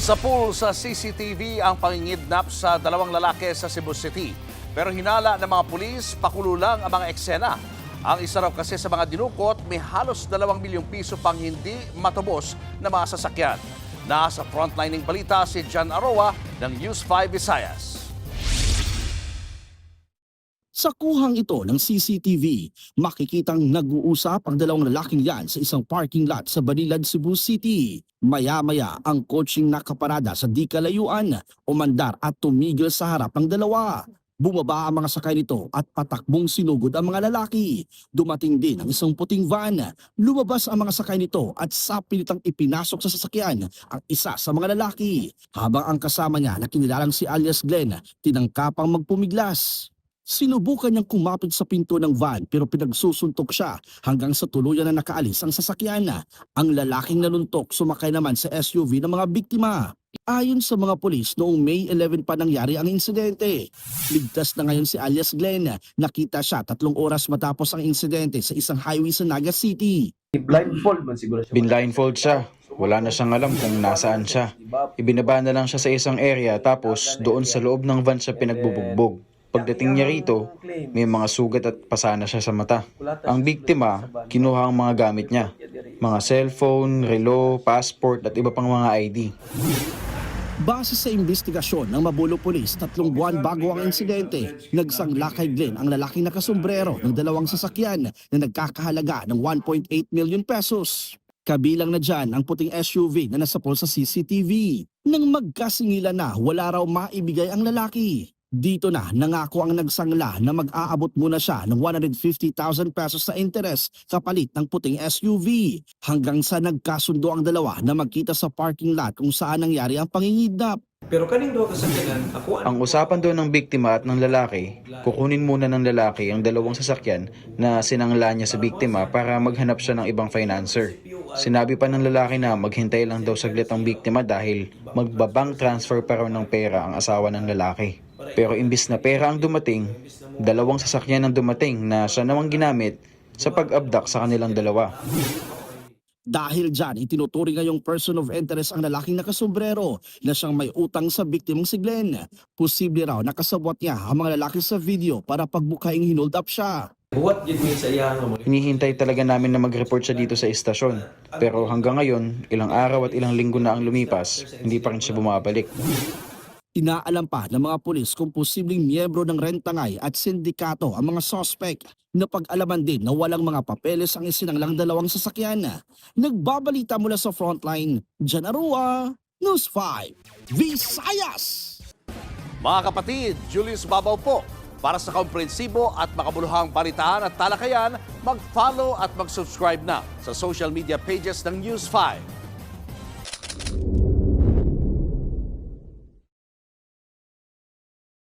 Sa pool sa CCTV ang pangingidnap sa dalawang lalaki sa Cebu City. Pero hinala ng mga pulis, pakulo lang ang mga eksena. Ang isa raw kasi sa mga dinukot, may halos 2 milyong piso pang hindi matubos na mga sasakyan. Nasa frontlining balita si John Aroa ng News 5 Visayas. Sa kuhang ito ng CCTV, makikitang nag-uusap ang dalawang lalaking yan sa isang parking lot sa Banilad, Cebu City. Maya-maya ang kotseng nakaparada sa di kalayuan, umandar at tumigil sa harap ng dalawa. Bumaba ang mga sakay nito at patakbong sinugod ang mga lalaki. Dumating din ang isang puting van. Lumabas ang mga sakay nito at sapilitang ipinasok sa sasakyan ang isa sa mga lalaki. Habang ang kasama niya na kinilalang si alias Glenn, tinangkapang magpumiglas. Sinubukan niyang kumapit sa pinto ng van pero pinagsusuntok siya hanggang sa tuluyan na nakaalis ang sasakyan. Ang lalaking nanuntok sumakay naman sa SUV ng mga biktima. Ayon sa mga pulis, noong May 11 pa nangyari ang insidente. Ligtas na ngayon si alias Glenn. Nakita siya 3 oras matapos ang insidente sa isang highway sa Naga City. Blindfold man siguro siya. Binblindfold siya. Wala na siyang alam kung nasaan siya. Ibinaba na lang siya sa isang area tapos doon sa loob ng van siya pinagbubugbog. Pagdating niya rito, may mga sugat at pasana siya sa mata. Ang biktima, kinuha ang mga gamit niya. Mga cellphone, relo, passport at iba pang mga ID. Base sa investigasyon ng Mabulo Police, 3 buwan bago ang insidente, nagsangla kay Glenn ang lalaking nakasombrero ng 2 sasakyan na nagkakahalaga ng 1.8 million pesos. Kabilang na dyan ang puting SUV na nasapol sa CCTV. Nang magkasingilan na, wala raw maibigay ang lalaki. Dito na nangako ang nagsangla na mag-aabot muna siya ng 150,000 pesos sa interes kapalit ng puting SUV. Hanggang sa nagkasundo ang dalawa na magkita sa parking lot kung saan nangyari ang pangingidnap. Pero kaning duha ka sakyanan, ako Ang usapan doon ng biktima at ng lalaki, kukunin muna ng lalaki ang 2 sasakyan na sinangla niya sa biktima para maghanap siya ng ibang financer. Sinabi pa ng lalaki na maghintay lang daw saglit ang biktima dahil magbabank transfer pa raw ng pera ang asawa ng lalaki. Pero imbis na pera ang dumating, 2 sasakyan ang dumating na siya namang ginamit sa pag-abduct sa kanilang dalawa. Dahil dyan, itinuturing ngayong person of interest ang lalaking nakasombrero na siyang may utang sa biktimang si Glenn. Posible raw nakasabwat niya ang mga lalaki sa video para pagbukaing hinold up siya. buhat gid mi sa iya nga Hinihintay talaga namin na mag-report siya dito sa istasyon. Pero hanggang ngayon, ilang araw at ilang linggo na ang lumipas, hindi pa rin siya bumabalik. Inaalam pa ng mga pulis kung posibleng miyembro ng rentangay at sindikato ang mga suspect. Napag-alaman din na walang mga papeles ang isinanglang 2 sasakyan. Nagbabalita mula sa frontline, John Aroa, News 5, Visayas! Mga kapatid, Julius Babaw po. Para sa komprehensibo at makabuluhang balitaan at talakayan, mag-follow at mag-subscribe na sa social media pages ng News 5.